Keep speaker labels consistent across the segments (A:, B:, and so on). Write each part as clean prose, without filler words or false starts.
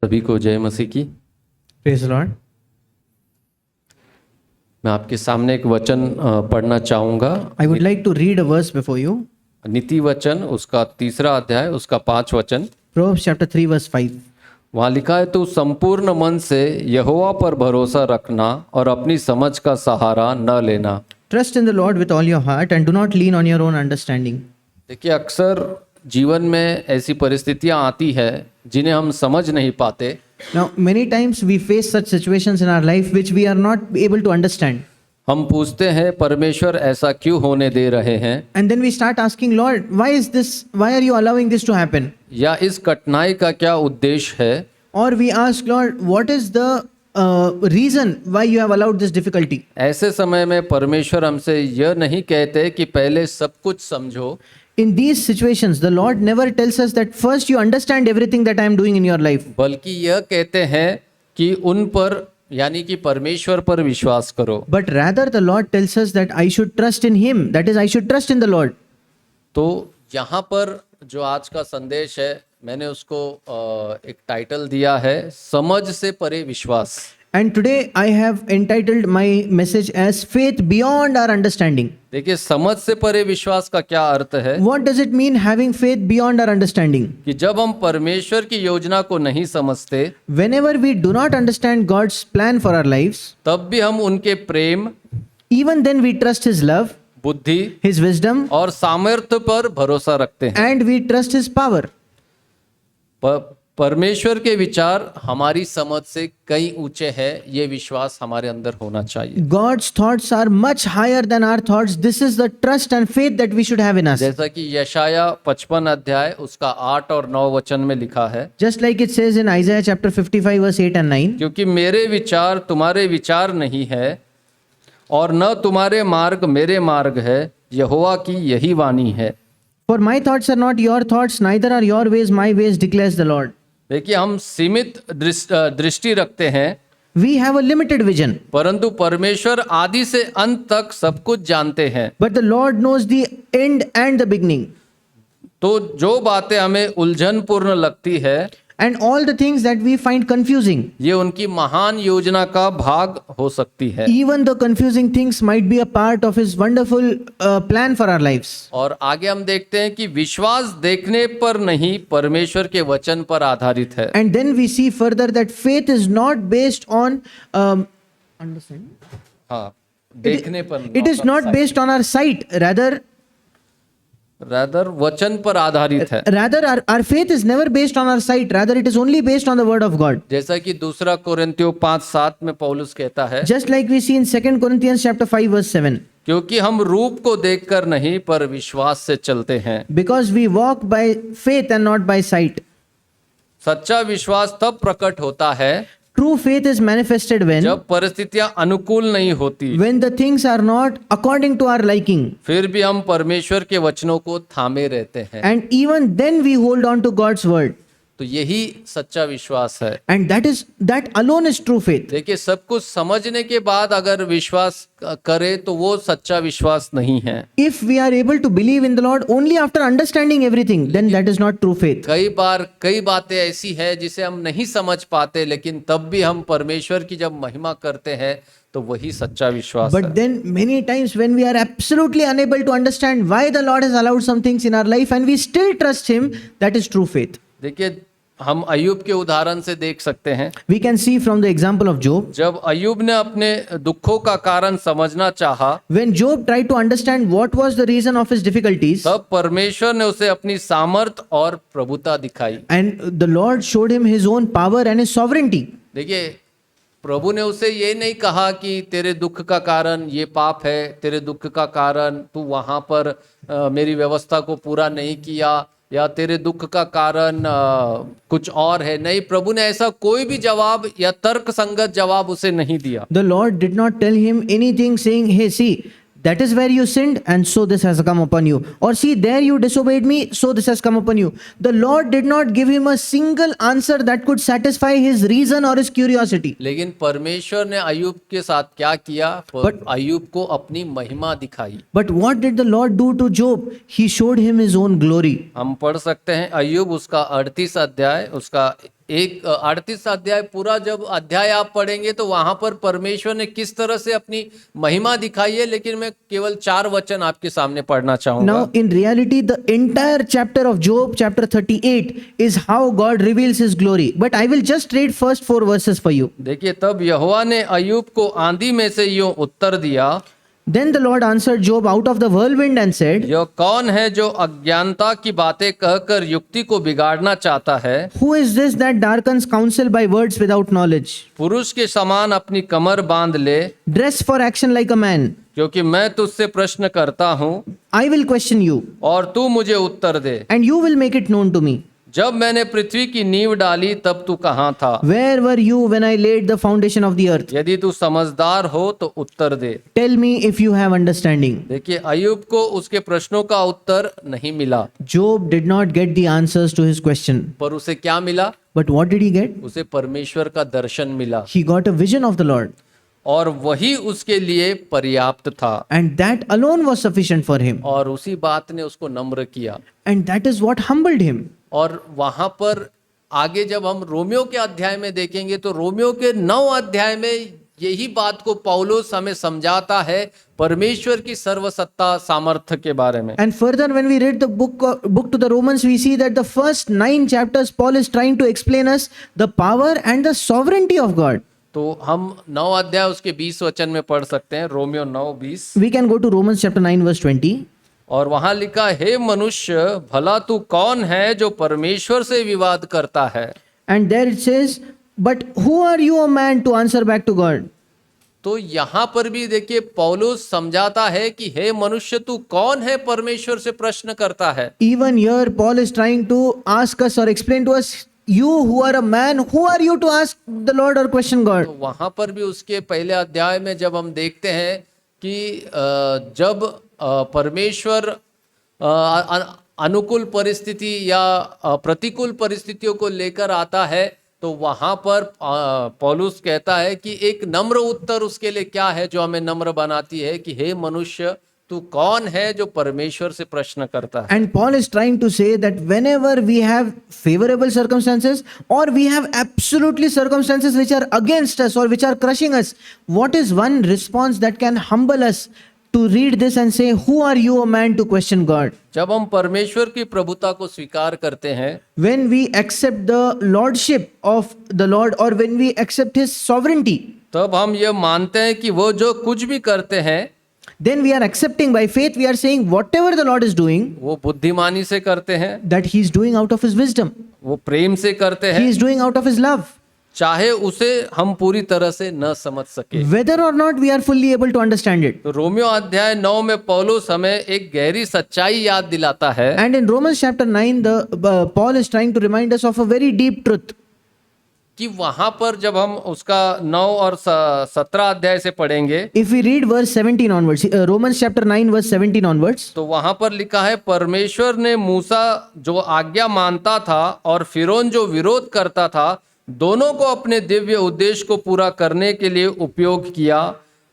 A: सभी को जय मसीह की।
B: Praise the Lord.
A: मैं आपके सामने एक वचन पढ़ना चाहूँगा।
B: I would like to read a verse before you.
A: नीति वचन उसका 3 अध्याय उसका 5 वचन।
B: Proverbs chapter 3 verse 5.
A: वहाँ लिखा है, तू संपूर्ण मन से यहोवा पर भरोसा रखना और अपनी समझ का सहारा न लेना।
B: Trust in the Lord with all your heart and do not lean on your own understanding.
A: देखिए, अक्सर जीवन में ऐसी परिस्थितियाँ आती है जिन्हें हम समझ नहीं पाते।
B: Now, many times we face such situations in our life which we are not able to understand.
A: हम पूछते हैं, परमेश्वर ऐसा क्यों होने दे रहे हैं,
B: And then we start asking, Lord, why is this? Why are you allowing this to happen?
A: या इस कठिनाई का क्या उद्देश्य है।
B: Or we ask, Lord, what is the reason why you have allowed this difficulty?
A: ऐसे समय में परमेश्वर हमसे यह नहीं कहते कि पहले सब कुछ समझो।
B: In these situations, the Lord never tells us that first you understand everything that I am doing in your life.
A: बल्कि यह कहते हैं कि उन पर यानी कि परमेश्वर पर विश्वास करो।
B: But rather the Lord tells us that I should trust in Him. That is, I should trust in the Lord.
A: तो यहाँ पर जो आज का संदेश है, मैंने उसको एक टाइटल दिया है, समझ से परे विश्वास।
B: And today I have entitled my message as Faith Beyond Our Understanding.
A: देखिए, समझ से परे विश्वास का क्या अर्थ है
B: What does it mean having faith beyond our understanding?
A: कि जब हम परमेश्वर की योजना को नहीं समझते,
B: Whenever we do not understand God's plan for our lives,
A: तब भी हम उनके प्रेम,
B: even then we trust His love,
A: बुद्धि
B: His wisdom,
A: और सामर्थ्य पर भरोसा रखते हैं।
B: and we trust His power.
A: परमेश्वर के विचार हमारी समझ से कई ऊंचे हैं, ये विश्वास हमारे अंदर होना चाहिए।
B: God's thoughts are much higher than our thoughts. This is the trust and faith that we should have in us.
A: जैसा कि यशाया 55 अध्याय उसका 8 और 9 वचन में लिखा है,
B: Just like it says in Isaiah chapter 55 verse 8 and 9.
A: क्योंकि मेरे विचार तुम्हारे विचार नहीं है और न तुम्हारे मार्ग मेरे मार्ग है, यहोवा की यही वाणी है।
B: For my thoughts are not your thoughts, neither are your ways my ways, declares the Lord.
A: देखिए, हम सीमित दृष्टि रखते हैं,
B: We have a limited vision,
A: परंतु परमेश्वर आदि से अंत तक सब कुछ जानते हैं।
B: but the Lord knows the end and the beginning.
A: तो जो बातें हमें उलझनपूर्ण लगती है,
B: And all the things that we find confusing,
A: ये उनकी महान योजना का भाग हो सकती है।
B: even the confusing things might be a part of His wonderful plan for our lives.
A: और आगे हम देखते हैं कि विश्वास देखने पर नहीं, परमेश्वर के वचन पर आधारित है।
B: And then we see further that faith is not based on understanding.
A: हाँ, देखने पर
B: It is not based on our sight,
A: rather वचन पर आधारित है।
B: rather our faith is never based on our sight, rather it is only based on the word of God.
A: जैसा कि 2 कोरिन्थियों 5:7 में पौलुस कहता है,
B: Just like we see in 2 Corinthians chapter 5 verse 7.
A: क्योंकि हम रूप को देखकर नहीं पर विश्वास से चलते हैं।
B: Because we walk by faith and not by sight.
A: सच्चा विश्वास तब प्रकट होता है
B: True faith is manifested
A: जब परिस्थितियां अनुकूल नहीं होती,
B: when the things are not according to our liking.
A: फिर भी हम परमेश्वर के वचनों को थामे रहते हैं।
B: And even then we hold on to God's word.
A: तो यही सच्चा विश्वास है।
B: And that alone is true faith.
A: देखिए, सब कुछ समझने के बाद अगर विश्वास करे तो वो सच्चा विश्वास नहीं है।
B: If we are able to believe in the Lord only after understanding everything, then that is not true faith.
A: कई बार कई बातें ऐसी है जिसे हम नहीं समझ पाते, लेकिन तब भी हम परमेश्वर की जब महिमा करते हैं तो वही सच्चा विश्वास है।
B: But then many times when we are absolutely unable to understand why the Lord has allowed some things in our life and we still trust Him, that is true faith.
A: देखिए, हम अय्यूब के उदाहरण से देख सकते हैं।
B: We can see from the example of Job.
A: जब अय्यूब ने अपने दुखों का कारण समझना चाहा,
B: When Job tried to understand what was the reason of his difficulties,
A: तब परमेश्वर ने उसे अपनी सामर्थ और प्रभुता दिखाई।
B: and the Lord showed him His own power and His sovereignty.
A: देखिए, प्रभु ने उसे ये नहीं कहा कि तेरे दुख का कारण ये पाप है, तेरे दुख का कारण तू वहां पर मेरी व्यवस्था को पूरा नहीं किया, या तेरे दुख का कारण कुछ और है। नहीं, प्रभु ने ऐसा कोई भी जवाब या तर्क संगत जवाब उसे नहीं दिया।
B: The Lord did not tell him anything saying, hey, see, that is where you sinned and so this has come upon you. Or see, there you disobeyed me, so this has come upon you. The Lord did not give him a single answer that could satisfy his reason or his curiosity.
A: लेकिन परमेश्वर ने अय्यूब के साथ क्या किया? अय्यूब को अपनी महिमा दिखाई।
B: But what did the Lord do to Job? He showed him His own glory.
A: हम पढ़ सकते हैं अय्यूब उसका 38 अध्याय उसका एक 38 अध्याय पूरा जब अध्याय आप पढ़ेंगे तो वहां पर परमेश्वर ने किस तरह से अपनी महिमा दिखाई है, लेकिन मैं केवल 4 वचन आपके सामने पढ़ना चाहूंगा।
B: Now, in reality, the entire chapter of Job, chapter 38, is how God reveals his glory. But I will just read first 4 verses for you.
A: देखिए, तब यहोवा ने अय्यूब को आंधी में से यूं उत्तर दिया,
B: Then the Lord answered Job out of the whirlwind and said,
A: यह कौन है जो अज्ञानता की बातें कहकर युक्ति को बिगाड़ना चाहता है?
B: Who is this that darkens counsel by words without knowledge?
A: पुरुष के समान अपनी कमर बांध ले,
B: Dress for action like a man.
A: क्योंकि मैं तुझसे प्रश्न करता हूँ
B: I will question you,
A: और तू मुझे उत्तर दे।
B: and you will make it known to me.
A: जब मैंने पृथ्वी की नींव डाली तब तू कहाँ था?
B: Where were you when I laid the foundation of the earth?
A: यदि तू समझदार हो तो उत्तर दे।
B: Tell me if you have understanding.
A: देखिए, अय्यूब को उसके प्रश्नों का उत्तर नहीं मिला,
B: Job did not get the answers to his question.
A: पर उसे क्या मिला?
B: But what did he get?
A: उसे परमेश्वर का दर्शन मिला,
B: He got a vision of the Lord,
A: और वही उसके लिए पर्याप्त था,
B: and that alone was sufficient for him.
A: और उसी बात ने उसको नम्र किया।
B: And that is what humbled him.
A: और वहां पर आगे जब हम रोमियो के अध्याय में देखेंगे तो रोमियो के 9 अध्याय में यही बात को पौलुस हमें समझाता है, परमेश्वर की सर्वसत्ता सामर्थ्य के बारे में।
B: And further, when we read the book to the Romans, we see that the first 9 chapters Paul is trying to explain us the power and the sovereignty of God.
A: तो हम 9 अध्याय उसके 20 वचन में पढ़ सकते हैं, Romeo 9:20।
B: We can go to Romans chapter 9 verse 20.
A: और वहां लिखा, हे मनुष्य, भला तू कौन है जो परमेश्वर से विवाद करता है?
B: And there it says, but who are you a man to answer back to God?
A: तो यहाँ पर भी देखिए पौलुस समझाता है कि हे मनुष्य, तू कौन है परमेश्वर से प्रश्न करता है।
B: Even here Paul is trying to ask us or explain to us, you who are a man, who are you to ask the Lord or question God?
A: तो वहां पर भी उसके पहले अध्याय में जब हम देखते हैं कि जब परमेश्वर अनुकूल परिस्थिति या प्रतिकूल परिस्थितियों को लेकर आता है, तो वहां पर पौलुस कहता है कि एक नम्र उत्तर उसके लिए क्या है जो हमें नम्र बनाती है कि हे मनुष्य, तू कौन है जो परमेश्वर से प्रश्न करता है।
B: And Paul is trying to say that whenever we have favorable circumstances or we have absolutely circumstances which are against us or which are crushing us, what is one response that can humble us to read this and say, who are you a man to question God?
A: जब हम परमेश्वर की प्रभुता को स्वीकार करते हैं,
B: When we accept the lordship of the Lord or when we accept his sovereignty,
A: तब हम ये मानते हैं कि वो जो कुछ भी करते हैं
B: then we are accepting by faith, we are saying whatever the Lord is doing,
A: वो बुद्धिमानी से करते हैं,
B: that he is doing out of his wisdom,
A: वो प्रेम से करते
B: he
A: हैं,
B: is doing out of his love,
A: चाहे उसे हम पूरी तरह से न समझ सके।
B: whether or not we are fully able to understand it.
A: तो रोमियो अध्याय 9 में पौलुस हमें एक गहरी सच्चाई याद दिलाता है
B: And in Romans chapter 9, Paul is trying to remind us of a very deep truth.
A: कि वहां पर जब हम उसका 9 और 17 अध्याय से पढ़ेंगे,
B: If we read verse 17 onwards, Romans chapter 9 verse 17 onwards,
A: तो वहां पर लिखा है, परमेश्वर ने मूसा जो आज्ञा मानता था और फिरौन जो विरोध करता था, दोनों को अपने दिव्य उद्देश्य को पूरा करने के लिए उपयोग किया।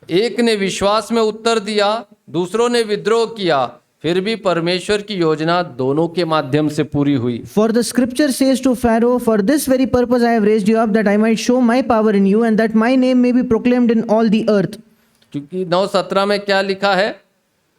A: एक ने विश्वास में उत्तर दिया, दूसरों ने विद्रोह किया, फिर भी परमेश्वर की योजना दोनों के माध्यम से पूरी हुई।
B: for the scripture says to Pharaoh, for this very purpose I have raised you up, that I might show my power in you and that my name may be proclaimed in all the earth.
A: क्योंकि 9:17 में क्या लिखा है?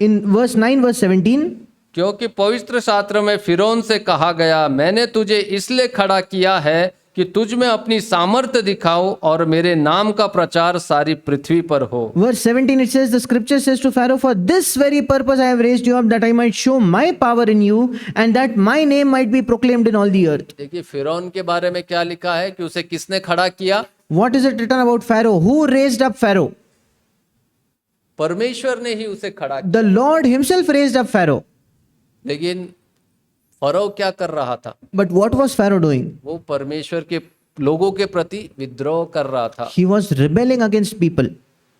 B: In verse 9 verse 17,
A: क्योंकि पवित्र शास्त्र में फिरौन से कहा गया, मैंने तुझे इसलिए खड़ा किया है कि तुझ में अपनी सामर्थ्य दिखाऊं और मेरे नाम का प्रचार सारी पृथ्वी पर हो।
B: verse 17 it says, the scripture says to Pharaoh, for this very purpose I have raised you up, that I might show my power in you and that my name might be proclaimed in all the earth.
A: देखिए फिरौन के बारे में क्या लिखा है कि उसे किसने खड़ा किया?
B: What is it written about Pharaoh? Who raised up Pharaoh?
A: परमेश्वर ने ही उसे खड़ा किया।
B: The Lord himself raised up Pharaoh.
A: लेकिन फरो क्या कर रहा था?
B: But what was Pharaoh doing?
A: वो परमेश्वर के लोगों के प्रति विद्रोह कर रहा था।
B: He was rebelling against people.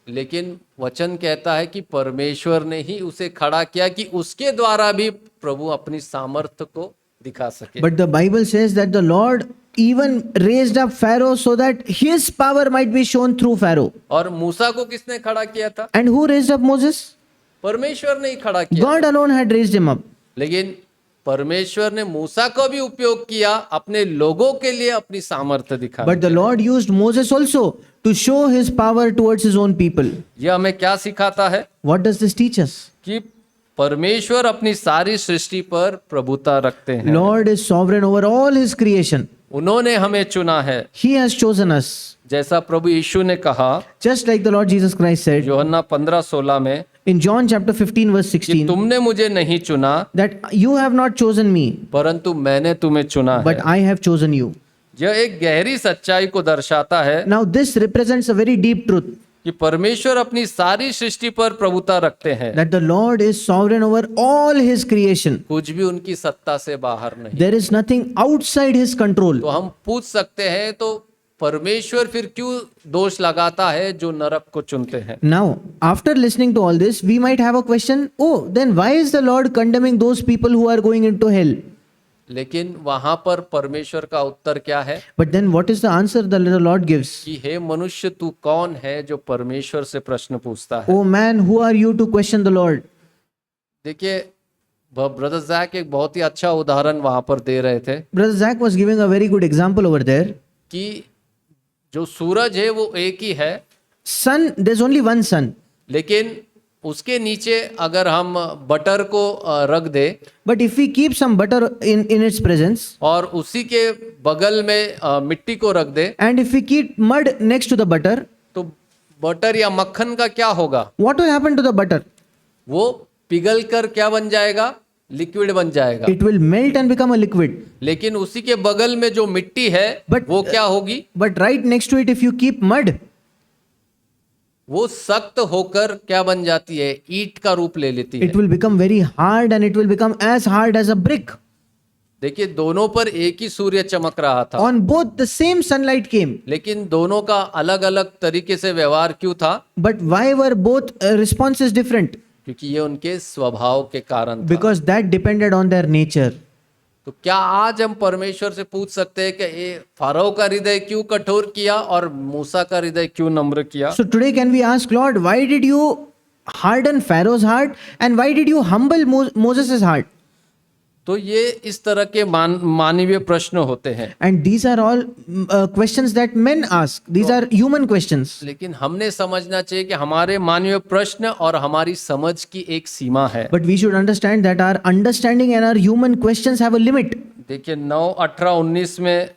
A: लेकिन वचन कहता है कि परमेश्वर ने ही उसे खड़ा किया कि उसके द्वारा भी प्रभु अपनी सामर्थ्य को दिखा सके।
B: But the Bible says that the Lord even raised up Pharaoh so that his power might be shown through Pharaoh.
A: और मूसा को किसने खड़ा किया था?
B: And who raised up Moses?
A: परमेश्वर ने ही खड़ा किया।
B: God alone had raised him up.
A: लेकिन परमेश्वर ने मूसा को भी उपयोग किया अपने लोगों के लिए अपनी सामर्थ्य दिखा।
B: But the Lord used Moses also to show his power towards his own people.
A: यह हमें क्या सिखाता है
B: What does this teach us?
A: कि परमेश्वर अपनी सारी सृष्टि पर प्रभुता रखते हैं।
B: Lord is sovereign over all his creation.
A: उन्होंने हमें चुना है,
B: He has chosen us.
A: जैसा प्रभु यीशु ने कहा
B: Just like the Lord Jesus Christ said
A: यूहन्ना 15:16 में
B: in John chapter 15 verse
A: कि
B: 16
A: तुमने मुझे नहीं चुना
B: that you have not chosen me,
A: परंतु मैंने तुम्हें चुना
B: but
A: है।
B: I have chosen you.
A: यह एक गहरी सच्चाई को दर्शाता है
B: Now this represents a very deep truth
A: कि परमेश्वर अपनी सारी सृष्टि पर प्रभुता रखते हैं,
B: that the Lord is sovereign over all his creation.
A: कुछ भी उनकी सत्ता से बाहर नहीं।
B: There is nothing outside his control.
A: तो हम पूछ सकते हैं तो परमेश्वर फिर क्यों दोष लगाता है जो नरक को चुनते हैं?
B: Now, after listening to all this, we might have a question, oh, then why is the Lord condemning those people who are going into hell?
A: लेकिन वहां पर परमेश्वर का उत्तर क्या है
B: But then what is the answer the Lord gives?
A: कि हे मनुष्य तू कौन है जो परमेश्वर से प्रश्न पूछता है?
B: Oh man, who are you to question the Lord?
A: देखिए ब्रदर जैक एक बहुत ही अच्छा उदाहरण वहां पर दे रहे थे
B: Brother Zach was giving a very good example over there.
A: कि जो सूरज है वो एक ही है,
B: Sun, there's only one sun.
A: लेकिन उसके नीचे अगर हम बटर को रख दे
B: But if we keep some butter in its presence,
A: और उसी के बगल में मिट्टी को रख दे
B: and if we keep mud next to the butter,
A: तो बटर या मक्खन का क्या होगा?
B: what will happen to the butter?
A: वो पिघल कर क्या बन जाएगा? लिक्विड बन जाएगा।
B: It will melt and become a liquid.
A: लेकिन उसी के बगल में जो मिट्टी है
B: But-
A: वो क्या होगी?
B: But right next to it, if you keep mud,
A: वो सख्त होकर क्या बन जाती है? ईंट का रूप ले लेती है।
B: it will become very hard and it will become as hard as a brick.
A: देखिए दोनों पर एक ही सूर्य चमक रहा था,
B: On both the same sunlight came.
A: लेकिन दोनों का अलग अलग तरीके से व्यवहार क्यों था?
B: But why were both responses different?
A: क्योंकि ये उनके स्वभाव के कारण था।
B: Because that depended on their nature.
A: तो क्या आज हम परमेश्वर से पूछ सकते हैं कि ये फारो का हृदय क्यों कठोर किया और मूसा का हृदय क्यों नम्र किया?
B: So today, can we ask Lord, why did you harden Pharaoh's heart and why did you humble Moses' heart?
A: तो ये इस तरह के मानवीय प्रश्न होते हैं,
B: And these are all questions that men ask. These are human questions.
A: लेकिन हमने समझना चाहिए कि हमारे मानवीय प्रश्न और हमारी समझ की एक सीमा है।
B: But we should understand that our understanding and our human questions have a limit.
A: देखिए 9, 18, 19 में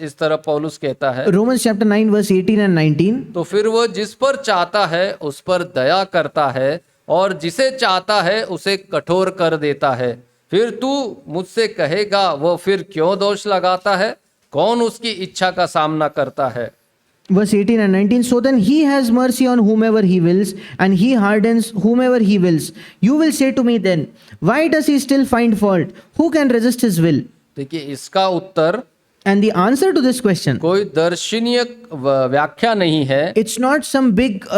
A: इस तरह पौलुस कहता है,
B: Romans chapter 9 verse 18 and 19.
A: तो फिर वो जिस पर चाहता है उस पर दया करता है और जिसे चाहता है उसे कठोर कर देता है। फिर तू मुझसे कहेगा वो फिर क्यों दोष लगाता है? कौन उसकी इच्छा का सामना करता है?
B: Verse 18 and 19. So then he has mercy on whomever he wills, and he hardens whomever he wills. You will say to me then, why does he still find fault? Who can resist his will?
A: देखिए इसका उत्तर
B: And the answer to this question,
A: कोई दर्शनीय व्याख्या नहीं है,
B: it's not some big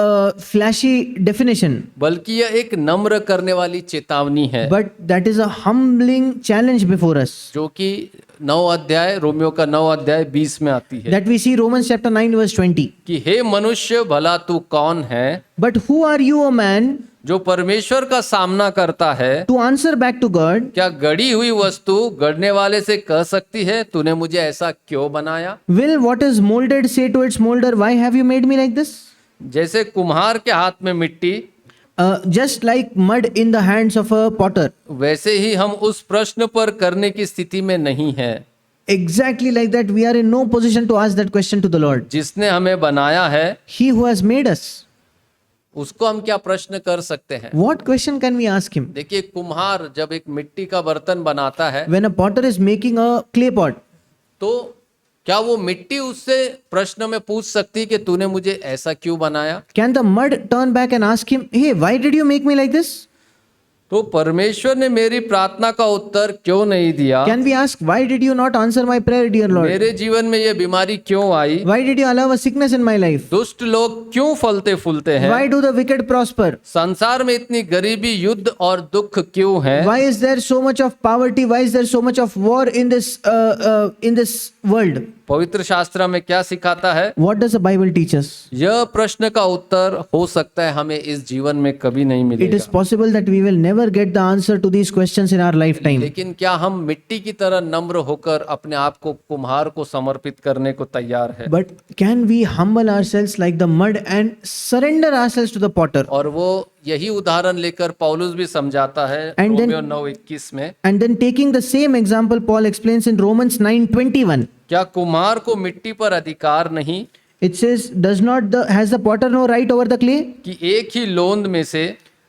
B: flashy definition,
A: बल्कि यह एक नम्र करने वाली चेतावनी है,
B: but that is a humbling challenge before us.
A: जो कि 9 अध्याय रोमियो का 9 अध्याय 20 में आती है
B: That we see Romans chapter 9 verse 20.
A: कि हे मनुष्य भला तू कौन है
B: But who are you, O man,
A: जो परमेश्वर का सामना करता है?
B: to answer back to God?
A: क्या गढ़ी हुई वस्तु गढ़ने वाले से कह सकती है तूने मुझे ऐसा क्यों बनाया?
B: Will what is molded say to its molder, why have you made me like this?
A: जैसे कुम्हार के हाथ में मिट्टी,
B: Just like mud in the hands of a potter.
A: वैसे ही हम उस प्रश्न पर करने की स्थिति में नहीं है।
B: Exactly like that, we are in no position to ask that question to the Lord.
A: जिसने हमें बनाया है
B: He who has made us,
A: उसको हम क्या प्रश्न कर सकते हैं?
B: what question can we ask him?
A: देखिए कुम्हार जब एक मिट्टी का बर्तन बनाता है
B: When a potter is making a clay pot,
A: तो क्या वो मिट्टी उससे प्रश्न में पूछ सकती है कि तूने मुझे ऐसा क्यों बनाया?
B: can the mud turn back and ask him, hey, why did you make me like this?
A: तो परमेश्वर ने मेरी प्रार्थना का उत्तर क्यों नहीं दिया?
B: Can we ask, why did you not answer my prayer, dear Lord?
A: मेरे जीवन में ये बीमारी क्यों आई?
B: Why did you allow a sickness in my life?
A: दुष्ट लोग क्यों फलते फूलते हैं?
B: Why do the wicked prosper?
A: संसार में इतनी गरीबी, युद्ध और दुख क्यों है?
B: Why is there so much of poverty? Why is there so much of war in this world?
A: पवित्र शास्त्र में क्या सिखाता है?
B: What does the Bible teach us?
A: यह प्रश्न का उत्तर हो सकता है हमें इस जीवन में कभी नहीं
B: It
A: मिलेगा,
B: is possible that we will never get the answer to these questions in our lifetime.
A: लेकिन क्या हम मिट्टी की तरह नम्र होकर अपने आप को कुम्हार को समर्पित करने को तैयार है?
B: But can we humble ourselves like the mud and surrender ourselves to the potter?
A: और वो यही उदाहरण लेकर पौलुस भी समझाता है
B: And then-
A: रोमियो 9:21 में,
B: And then taking the same example, Paul explains in Romans 9:21.
A: क्या कुम्हार को मिट्टी पर अधिकार नहीं
B: It says, has the potter no right over the clay?
A: कि एक ही लोंद में से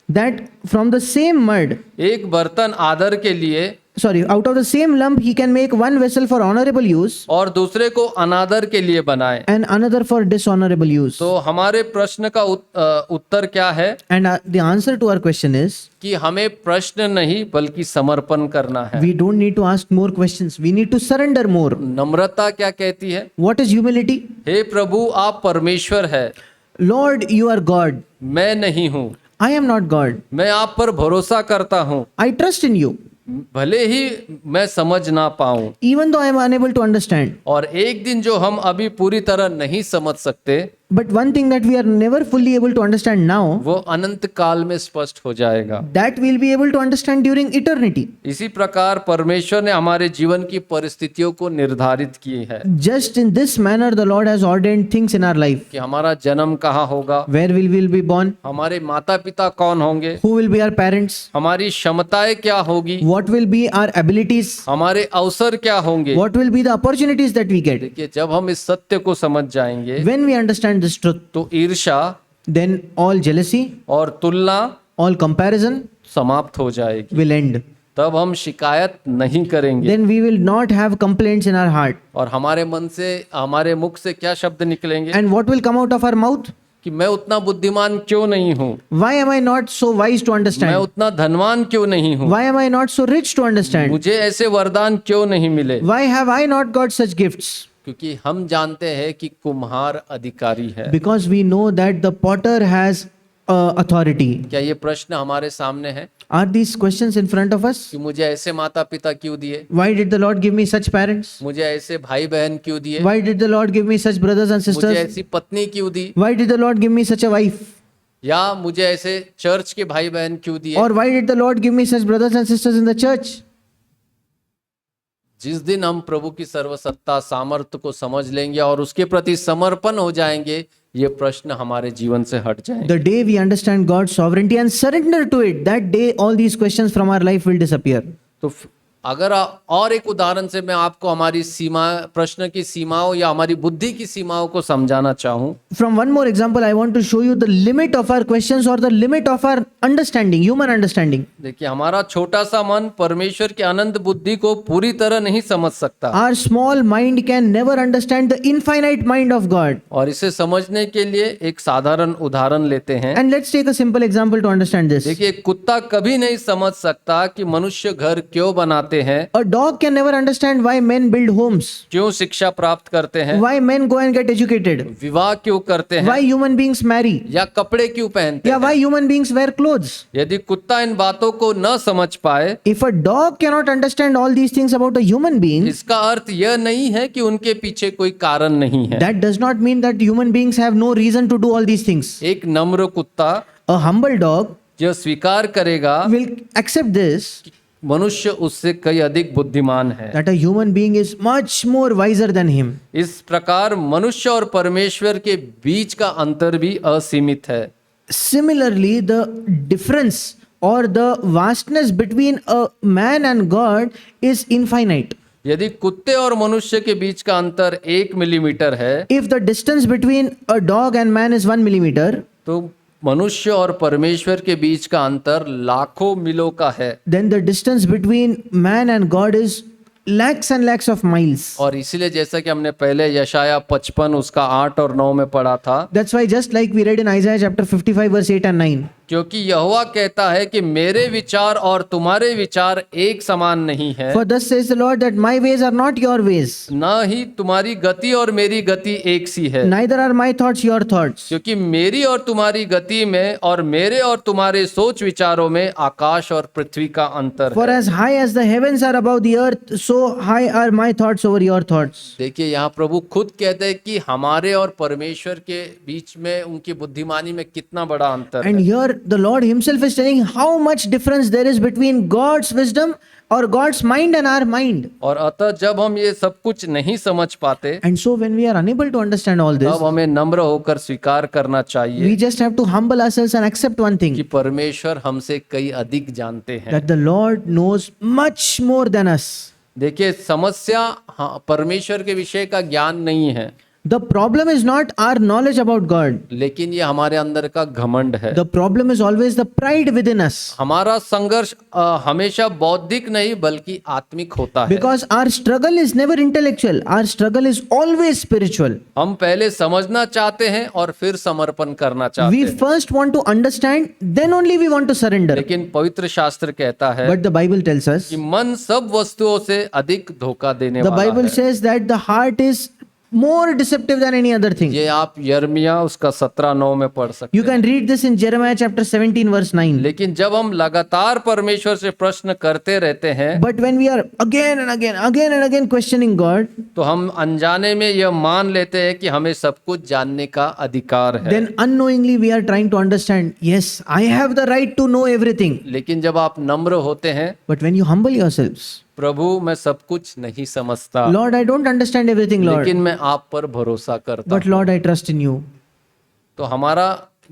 B: That from the same mud,
A: एक बर्तन आदर के लिए
B: out of the same lump, he can make one vessel for honorable use
A: और दूसरे को अनादर के लिए बनाए?
B: and another for dishonorable use.
A: तो हमारे प्रश्न का उत्तर क्या है?
B: And the answer to our question is,
A: कि हमें प्रश्न नहीं बल्कि समर्पण करना है।
B: we don't need to ask more questions. We need to surrender more.
A: नम्रता क्या कहती है?
B: What is humility?
A: हे प्रभु, आप परमेश्वर है,
B: Lord, you are God.
A: मैं नहीं हूँ,
B: I am not God.
A: मैं आप पर भरोसा करता हूँ,
B: I trust in you.
A: भले ही मैं समझ ना पाऊं।
B: Even though I am unable to understand.
A: और एक दिन जो हम अभी पूरी तरह नहीं समझ सकते,
B: But one thing that we are never fully able to understand now,
A: वो अनंत काल में स्पष्ट हो जाएगा।
B: that we'll be able to understand during eternity.
A: इसी प्रकार परमेश्वर ने हमारे जीवन की परिस्थितियों को निर्धारित की है
B: Just in this manner, the Lord has ordained things in our life.
A: कि हमारा जन्म कहाँ होगा,
B: Where will we be born?
A: हमारे माता पिता कौन होंगे,
B: Who will be our parents?
A: हमारी क्षमताएं क्या होगी,
B: What will be our abilities?
A: हमारे अवसर क्या होंगे।
B: What will be the opportunities that we get?
A: देखिए, जब हम इस सत्य को समझ जाएंगे
B: When we understand this truth,
A: तो ईर्ष्या
B: then all jealousy,
A: और तुलना
B: all comparison
A: समाप्त हो जाएगी।
B: will end.
A: तब हम शिकायत नहीं करेंगे
B: Then we will not have complaints in our heart.
A: और हमारे मन से, हमारे मुख से क्या शब्द निकलेंगे
B: And what will come out of our mouth?
A: कि मैं उतना बुद्धिमान क्यों नहीं हूँ,
B: Why am I not so wise to
A: मैं
B: understand?
A: उतना धनवान क्यों नहीं हूँ,
B: Why am I not so rich to understand?
A: मुझे ऐसे वरदान क्यों नहीं मिले।
B: Why have I not got such gifts?
A: क्योंकि हम जानते हैं कि कुम्हार अधिकारी है।
B: Because we know that the potter has authority.
A: क्या ये प्रश्न हमारे सामने है
B: Are these questions in front of us?
A: कि मुझे ऐसे माता पिता क्यों दिए,
B: Why did the Lord give me such parents?
A: मुझे ऐसे भाई बहन क्यों दिए,
B: Why did the Lord give me such brothers and
A: मुझे
B: sisters?
A: ऐसी पत्नी क्यों दी,
B: Why did the Lord give me such a wife?
A: या मुझे ऐसे चर्च के भाई बहन क्यों दिए।
B: Or why did the Lord give me such brothers and sisters in the church?
A: जिस दिन हम प्रभु की सर्वसत्ता सामर्थ्य को समझ लेंगे और उसके प्रति समर्पण हो जाएंगे, ये प्रश्न हमारे जीवन से हट जाएंगे।
B: The day we understand God's sovereignty and surrender to it, that day all these questions from our life will disappear.
A: तो अगर और एक उदाहरण से मैं आपको हमारी सीमा, प्रश्न की सीमाओं या हमारी बुद्धि की सीमाओं को समझाना चाहूं,
B: From one more example, I want to show you the limit of our questions or the limit of our understanding, human understanding.
A: देखिए, हमारा छोटा सा मन परमेश्वर की अनंत बुद्धि को पूरी तरह नहीं समझ सकता,
B: Our small mind can never understand the infinite mind of God.
A: और इसे समझने के लिए एक साधारण उदाहरण लेते हैं।
B: And let's take a simple example to understand this.
A: देखिए, कुत्ता कभी नहीं समझ सकता कि मनुष्य घर क्यों बनाते हैं,
B: A dog can never understand why men build homes,
A: क्यों शिक्षा प्राप्त करते हैं,
B: why men go and get educated,
A: विवाह क्यों करते हैं,
B: why human beings marry,
A: या कपड़े क्यों पहनते
B: yeah,
A: हैं।
B: why human beings wear clothes.
A: यदि कुत्ता इन बातों को न समझ पाए,
B: If a dog cannot understand all these things about a human being,
A: इसका अर्थ यह नहीं है कि उनके पीछे कोई कारण नहीं है।
B: that does not mean that human beings have no reason to do all these things.
A: एक नम्र कुत्ता
B: A humble dog
A: जो स्वीकार करेगा
B: will accept this,
A: मनुष्य उससे कई अधिक बुद्धिमान है।
B: that a human being is much more wiser than him.
A: इस प्रकार मनुष्य और परमेश्वर के बीच का अंतर भी असीमित है।
B: Similarly, the difference or the vastness between a man and God is infinite.
A: यदि कुत्ते और मनुष्य के बीच का अंतर 1 मिलीमीटर है,
B: If the distance between a dog and man is 1 millimeter,
A: तो मनुष्य और परमेश्वर के बीच का अंतर लाखों मीलों का है।
B: then the distance between man and God is lakhs and lakhs of miles.
A: और इसीलिए जैसा कि हमने पहले यशाया 55 उसका 8 और 9 में पढ़ा था,
B: That's why just like we read in Isaiah chapter 55 verse 8 and 9,
A: क्योंकि यहोवा कहता है कि मेरे विचार और तुम्हारे विचार एक समान नहीं है,
B: For thus says the Lord that my ways are not your ways,
A: न ही तुम्हारी गति और मेरी गति एक सी है।
B: neither are my thoughts your thoughts.
A: क्योंकि मेरी और तुम्हारी गति में और मेरे और तुम्हारे सोच विचारों में आकाश और पृथ्वी का अंतर
B: For
A: है।
B: as high as the heavens are above the earth, so high are my thoughts over your thoughts.
A: देखिए यहाँ प्रभु खुद कहते हैं कि हमारे और परमेश्वर के बीच में उनकी बुद्धिमानी में कितना बड़ा अंतर
B: And
A: है।
B: here the Lord himself is telling how much difference there is between God's wisdom or God's mind and our mind.
A: और अतः जब हम ये सब कुछ नहीं समझ पाते,
B: And so when we are unable to understand all this,
A: तब हमें नम्र होकर स्वीकार करना चाहिए
B: we just have to humble ourselves and accept one
A: कि
B: thing,
A: परमेश्वर हमसे कई अधिक जानते हैं।
B: that the Lord knows much more than us.
A: देखिए समस्या परमेश्वर के विषय का ज्ञान नहीं है,
B: The problem is not our knowledge about God.
A: लेकिन ये हमारे अंदर का घमंड है।
B: The problem is always the pride within us.
A: हमारा संघर्ष हमेशा बौद्धिक नहीं बल्कि आत्मिक होता है।
B: Because our struggle is never intellectual. Our struggle is always spiritual.
A: हम पहले समझना चाहते हैं और फिर समर्पण करना चाहते
B: We
A: हैं,
B: first want to understand, then only we want to surrender.
A: लेकिन पवित्र शास्त्र कहता है
B: But the Bible tells us,
A: कि मन सब वस्तुओं से अधिक धोखा देने
B: the
A: वाला
B: Bible
A: है।
B: says that the heart is more deceptive than any other thing.
A: ये आप यर्मिया उसका 17:9 में पढ़ सकते
B: You
A: हैं।
B: can read this in Jeremiah chapter 17 verse 9.
A: लेकिन जब हम लगातार परमेश्वर से प्रश्न करते रहते हैं,
B: But when we are again and again questioning God,
A: तो हम अनजाने में यह मान लेते हैं कि हमें सब कुछ जानने का अधिकार है।
B: then unknowingly we are trying to understand, yes, I have the right to know everything.
A: लेकिन जब आप नम्र होते हैं,
B: But when you humble yourselves,
A: प्रभु मैं सब कुछ नहीं समझता,
B: Lord, I don't understand everything, Lord,
A: लेकिन मैं आप पर भरोसा करता
B: but
A: हूं,
B: Lord, I trust in you.
A: तो हमारा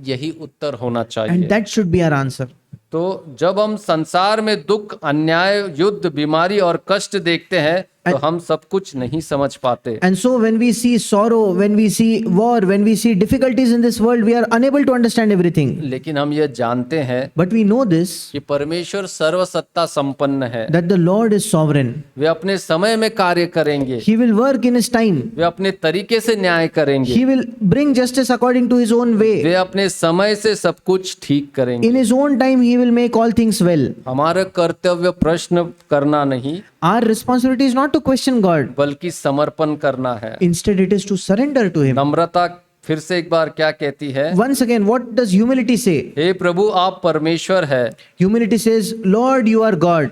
A: यही उत्तर होना
B: And
A: चाहिए।
B: that should be our answer.
A: तो जब हम संसार में दुख, अन्याय, युद्ध, बीमारी और कष्ट देखते हैं, तो हम सब कुछ नहीं समझ पाते।
B: And so when we see sorrow, when we see war, when we see difficulties in this world, we are unable to understand everything.
A: लेकिन हम ये जानते हैं
B: But we know this,
A: कि परमेश्वर सर्वसत्ता संपन्न है,
B: that the Lord is sovereign.
A: वे अपने समय में कार्य करेंगे,
B: He will work in His time.
A: वे अपने तरीके से न्याय करेंगे,
B: He will bring justice according to His own way.
A: वे अपने समय से सब कुछ ठीक करेंगे।
B: In His own time, He will make all things well.
A: हमारा कर्तव्य प्रश्न करना नहीं
B: Our responsibility is not to question God.
A: बल्कि समर्पण करना है।
B: Instead, it is to surrender to Him.
A: नम्रता फिर से एक बार क्या कहती है?
B: Once again, what does humility say?
A: हे प्रभु आप परमेश्वर है
B: Humility says, Lord, you are God,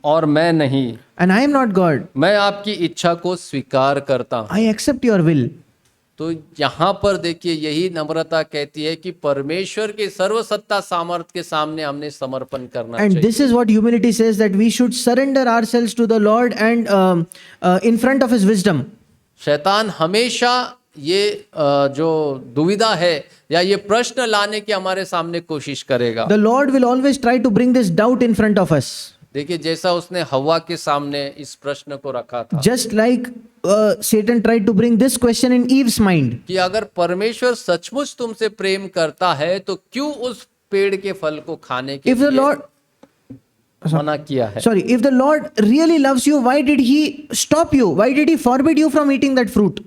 A: और मैं नहीं,
B: and I am not God.
A: मैं आपकी इच्छा को स्वीकार करता हूँ।
B: I accept your will.
A: तो यहाँ पर देखिए यही नम्रता कहती है कि परमेश्वर के सर्वसत्ता सामर्थ के सामने हमने समर्पण करना
B: And
A: चाहिए।
B: this is what humility says, that we should surrender ourselves to the Lord and in front of His wisdom.
A: शैतान हमेशा ये जो दुविधा है या ये प्रश्न लाने की हमारे सामने कोशिश करेगा।
B: The Lord will always try to bring this doubt in front of us.
A: देखिए जैसा उसने हव्वा के सामने इस प्रश्न को रखा था
B: Just like Satan tried to bring this question in Eve's mind.
A: कि अगर परमेश्वर सचमुच तुमसे प्रेम करता है तो क्यों उस पेड़ के फल को खाने के
B: If the
A: लिए
B: Lord,
A: मना किया है?
B: sorry, if the Lord really loves you, why did He stop you? Why did He forbid you from eating that fruit?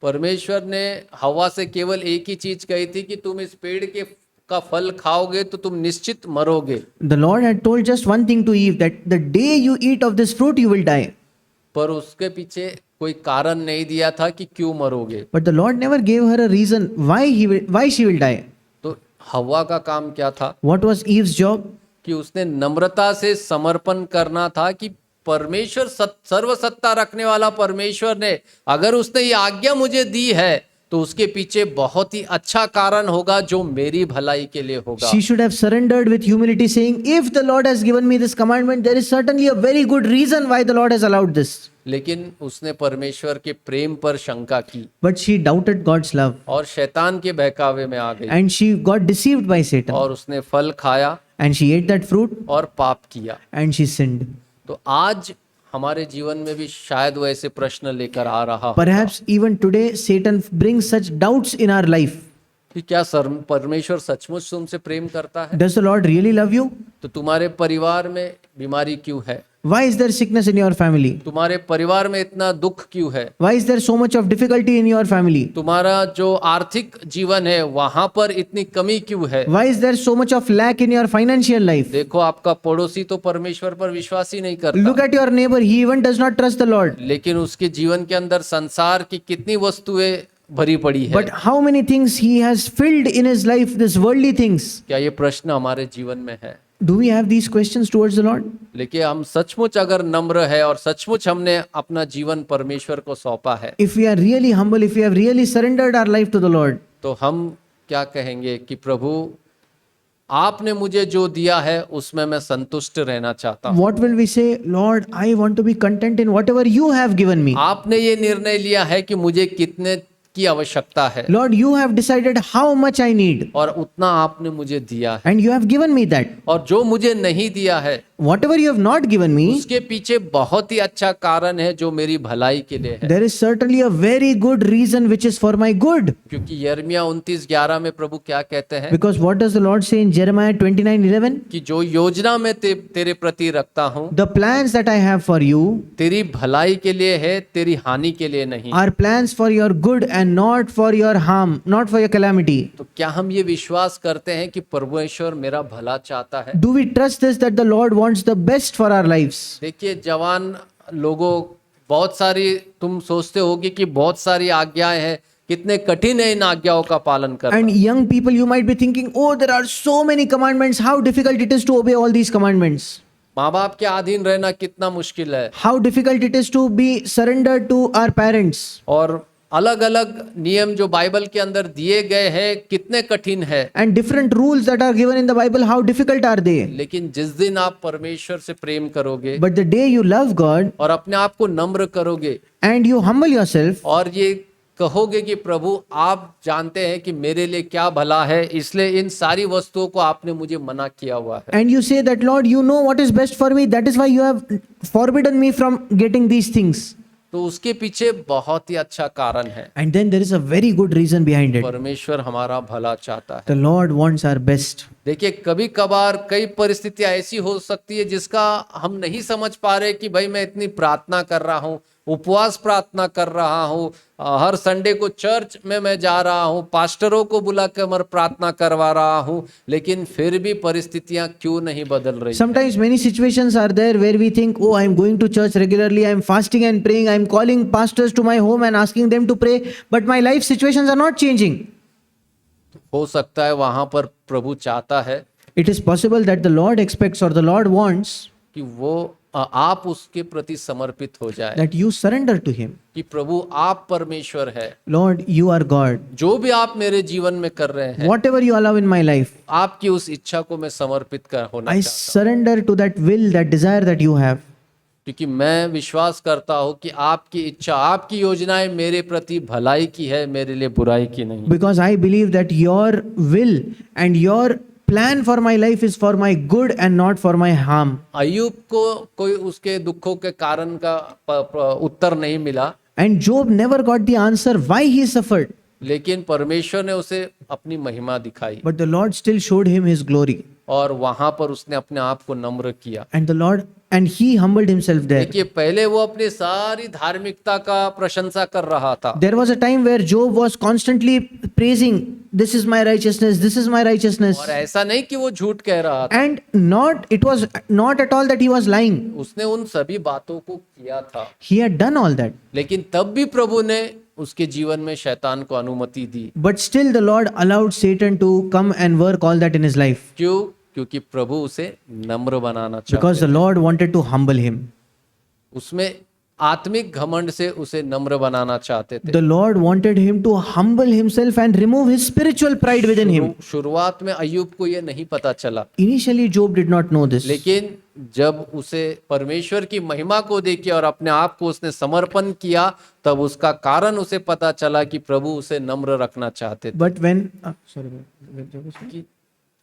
A: परमेश्वर ने हव्वा से केवल एक ही चीज कही थी कि तुम इस पेड़ के का फल खाओगे तो तुम निश्चित मरोगे।
B: The Lord had told just one thing to Eve, that the day you eat of this fruit, you will die.
A: पर उसके पीछे कोई कारण नहीं दिया था कि क्यों मरोगे।
B: But the Lord never gave her a reason why she will die.
A: तो हव्वा का काम क्या था?
B: What was Eve's job?
A: कि उसने नम्रता से समर्पण करना था कि परमेश्वर सर्वसत्ता रखने वाला परमेश्वर ने अगर उसने ये आज्ञा मुझे दी है तो उसके पीछे बहुत ही अच्छा कारण होगा जो मेरी भलाई के लिए होगा।
B: She should have surrendered with humility, saying, if the Lord has given me this commandment, there is certainly a very good reason why the Lord has allowed this.
A: लेकिन उसने परमेश्वर के प्रेम पर शंका की
B: But she doubted God's love,
A: और शैतान के बहकावे में आ गई
B: and she got deceived by Satan,
A: और उसने फल खाया
B: and she ate that fruit,
A: और पाप किया।
B: and she sinned.
A: तो आज हमारे जीवन में भी शायद वो ऐसे प्रश्न लेकर आ रहा हो
B: Perhaps even today, Satan brings such doubts in our life.
A: कि क्या परमेश्वर सचमुच तुमसे प्रेम करता है?
B: Does the Lord really love you?
A: तो तुम्हारे परिवार में बीमारी क्यों है?
B: Why is there sickness in your family?
A: तुम्हारे परिवार में इतना दुख क्यों है?
B: Why is there so much of difficulty in your family?
A: तुम्हारा जो आर्थिक जीवन है वहां पर इतनी कमी क्यों है?
B: Why is there so much of lack in your financial life?
A: देखो, आपका पड़ोसी तो परमेश्वर पर विश्वास ही नहीं करता,
B: Look at your neighbor, he even does not trust the Lord.
A: लेकिन उसके जीवन के अंदर संसार की कितनी वस्तुएं भरी पड़ी है।
B: But how many things he has filled in his life, these worldly things?
A: क्या ये प्रश्न हमारे जीवन में है?
B: Do we have these questions towards the Lord?
A: लेकिन हम सचमुच अगर नम्र है और सचमुच हमने अपना जीवन परमेश्वर को सौंपा है,
B: If we are really humble, if we have really surrendered our life to the Lord,
A: तो हम क्या कहेंगे कि प्रभु, आपने मुझे जो दिया है उसमें मैं संतुष्ट रहना चाहता हूँ।
B: what will we say? Lord, I want to be content in whatever you have given me.
A: आपने ये निर्णय लिया है कि मुझे कितने की आवश्यकता है
B: Lord, you have decided how much I need,
A: और उतना आपने मुझे दिया है,
B: and you have given me that.
A: और जो मुझे नहीं दिया है
B: Whatever you have not given me,
A: उसके पीछे बहुत ही अच्छा कारण है जो मेरी भलाई के लिए है।
B: there is certainly a very good reason which is for my good.
A: क्योंकि यिर्मयाह 29:11 में प्रभु क्या कहते हैं
B: Because what does the Lord say in Jeremiah 29:11?
A: कि जो योजना मैं तेरे प्रति रखता हूँ
B: The plans that I have for you
A: तेरी भलाई के लिए है, तेरी हानि के लिए नहीं।
B: are plans for your good and not for your harm, not for your calamity.
A: तो क्या हम ये विश्वास करते हैं कि परमेश्वर मेरा भला चाहता है?
B: Do we trust this that the Lord wants the best for our lives?
A: देखिए, जवान लोगों, बहुत सारी, तुम सोचते होगे कि बहुत सारी आज्ञाएं हैं, कितने कठिन है इन आज्ञाओं का पालन करना।
B: And young people, you might be thinking, oh, there are so many commandments. How difficult it is to obey all these commandments.
A: माँ बाप के अधीन रहना कितना मुश्किल है,
B: How difficult it is to be surrendered to our parents.
A: और अलग अलग नियम जो बाइबल के अंदर दिए गए हैं कितने कठिन है।
B: And different rules that are given in the Bible, how difficult are they?
A: लेकिन जिस दिन आप परमेश्वर से प्रेम करोगे
B: But the day you love God
A: और अपने आप को नम्र करोगे
B: and you humble yourself
A: और ये कहोगे कि प्रभु, आप जानते हैं कि मेरे लिए क्या भला है, इसलिए इन सारी वस्तुओं को आपने मुझे मना किया हुआ है।
B: and you say that, Lord, you know what is best for me. That is why you have forbidden me from getting these things.
A: तो उसके पीछे बहुत ही अच्छा कारण है।
B: And then there is a very good reason behind it.
A: परमेश्वर हमारा भला चाहता है।
B: The Lord wants our best.
A: देखिए, कभी कभार कई परिस्थितियां ऐसी हो सकती है जिसका हम नहीं समझ पा रहे कि भाई मैं इतनी प्रार्थना कर रहा हूँ, उपवास प्रार्थना कर रहा हूँ, हर संडे को चर्च में मैं जा रहा हूँ, पास्टरों को बुला कर मैं प्रार्थना करवा रहा हूँ, लेकिन फिर भी परिस्थितियां क्यों नहीं बदल रही?
B: Sometimes many situations are there where we think, oh, I am going to church regularly, I am fasting and praying, I am calling pastors to my home and asking them to pray, but my life situations are not changing.
A: हो सकता है वहां पर प्रभु चाहता है
B: It is possible that the Lord expects or the Lord wants
A: कि वो आप उसके प्रति समर्पित हो जाए,
B: that you surrender to Him.
A: कि प्रभु आप परमेश्वर है,
B: Lord, you are God.
A: जो भी आप मेरे जीवन में कर रहे हैं
B: Whatever you allow in my life,
A: आपकी उस इच्छा को मैं समर्पित कर होना
B: I
A: चाहता
B: surrender to that will, that desire that you have.
A: हूं, क्योंकि मैं विश्वास करता हूं कि आपकी इच्छा, आपकी योजनाएं मेरे प्रति भलाई की है, मेरे लिए बुराई की नहीं।
B: Because I believe that your will and your plan for my life is for my good and not for my harm.
A: अय्यूब को कोई उसके दुखों के कारण का उत्तर नहीं मिला,
B: And Job never got the answer why he suffered.
A: लेकिन परमेश्वर ने उसे अपनी महिमा दिखाई
B: But the Lord still showed him his glory.
A: और वहां पर उसने अपने आप को नम्र किया।
B: And he humbled himself there.
A: देखिए, पहले वो अपनी सारी धार्मिकता का प्रशंसा कर रहा था,
B: There was a time where Job was constantly praising, this is my righteousness, this is my righteousness.
A: और ऐसा नहीं कि वो झूठ कह रहा था,
B: And it was not at all that he was lying.
A: उसने उन सभी बातों को किया था,
B: He had done all that.
A: लेकिन तब भी प्रभु ने उसके जीवन में शैतान को अनुमति दी।
B: But still the Lord allowed Satan to come and work all that in his life.
A: क्यों? क्योंकि प्रभु उसे नम्र बनाना
B: Because
A: चाहते,
B: the Lord wanted to humble him.
A: उसमें आत्मिक घमंड से उसे नम्र बनाना चाहते थे।
B: The Lord wanted him to humble himself and remove his spiritual pride within him.
A: शुरुआत में अय्यूब को ये नहीं पता चला,
B: Initially Job did not know this.
A: लेकिन जब उसे परमेश्वर की महिमा को देखी और अपने आप को उसने समर्पण किया, तब उसका कारण उसे पता चला कि प्रभु उसे नम्र रखना चाहते थे।
B: But when
A: कि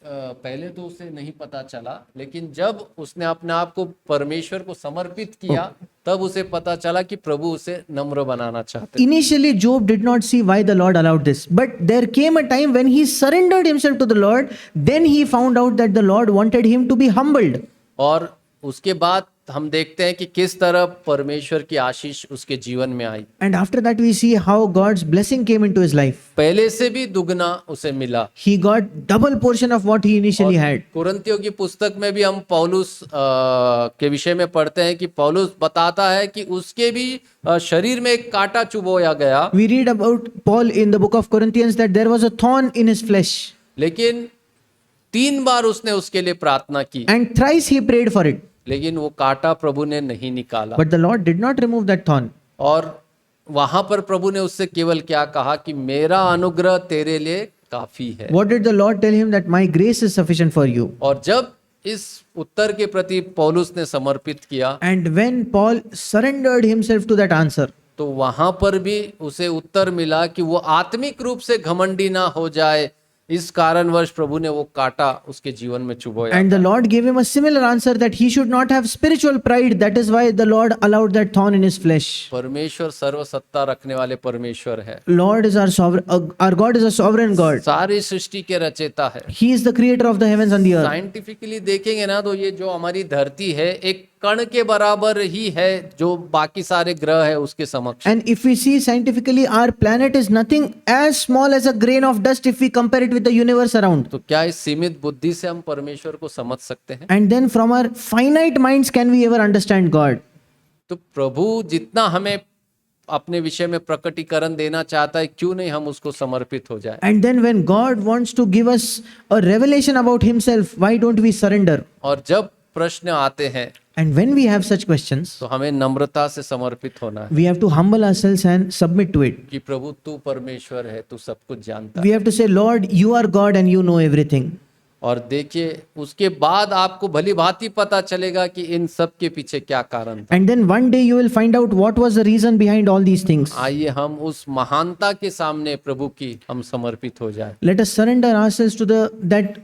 A: पहले तो उसे नहीं पता चला, लेकिन जब उसने अपने आप को परमेश्वर को समर्पित किया, तब उसे पता चला कि प्रभु उसे नम्र बनाना चाहते।
B: initially Job did not see why the Lord allowed this, but there came a time when he surrendered himself to the Lord. Then he found out that the Lord wanted him to be humbled.
A: और उसके बाद हम देखते हैं कि किस तरह परमेश्वर की आशीष उसके जीवन में आई।
B: And after that, we see how God's blessing came into his life.
A: पहले से भी दुगना उसे मिला।
B: He got double portion of what he initially had.
A: कुरिन्थियों की पुस्तक में भी हम पौलुस के विषय में पढ़ते हैं कि पौलुस बताता है कि उसके भी शरीर में एक कांटा चुभोया गया,
B: We read about Paul in the book of Corinthians that there was a thorn in his flesh,
A: लेकिन 3 बार उसने उसके लिए प्रार्थना की,
B: and thrice he prayed for it.
A: लेकिन वो कांटा प्रभु ने नहीं निकाला।
B: But the Lord did not remove that thorn.
A: और वहां पर प्रभु ने उससे केवल क्या कहा कि मेरा अनुग्रह तेरे लिए काफी है।
B: What did the Lord tell him? That my grace is sufficient for you.
A: और जब इस उत्तर के प्रति पौलुस ने समर्पित किया,
B: And when Paul surrendered himself to that answer,
A: तो वहां पर भी उसे उत्तर मिला कि वो आत्मिक रूप से घमंडी ना हो जाए, इस कारणवश प्रभु ने वो कांटा उसके जीवन में चुभोया।
B: and the Lord gave him a similar answer that he should not have spiritual pride. That is why the Lord allowed that thorn in his flesh.
A: परमेश्वर सर्वसत्ता रखने वाले परमेश्वर है,
B: Lord is our sovereign. Our God is a sovereign God.
A: सारी सृष्टि के रचयिता है।
B: He is the creator of the heavens and the earth.
A: Scientifically देखेंगे ना तो ये जो हमारी धरती है एक कण के बराबर ही है जो बाकी सारे ग्रह है उसके समक्ष।
B: And if we see scientifically, our planet is nothing as small as a grain of dust if we compare it with the universe around.
A: तो क्या इस सीमित बुद्धि से हम परमेश्वर को समझ सकते हैं?
B: And then from our finite minds can we ever understand God?
A: तो प्रभु जितना हमें अपने विषय में प्रकटीकरण देना चाहता है, क्यों नहीं हम उसको समर्पित हो जाए?
B: And then when God wants to give us a revelation about himself, why don't we surrender?
A: और जब प्रश्न आते हैं
B: And when we have such questions,
A: तो हमें नम्रता से समर्पित होना है
B: we have to humble ourselves and submit to it.
A: कि प्रभु तू परमेश्वर है, तू सब कुछ जानता है।
B: We have to say, Lord, you are God and you know everything.
A: और देखिए उसके बाद आपको भली भांति पता चलेगा कि इन सब के पीछे क्या कारण था।
B: And then one day you will find out what was the reason behind all these things.
A: आइए हम उस महानता के सामने प्रभु की हम समर्पित हो जाए।
B: Let us surrender ourselves to that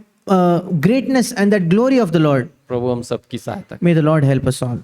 B: greatness and that glory of the Lord.
A: प्रभु हम सबकी सहायता
B: May the Lord help us all.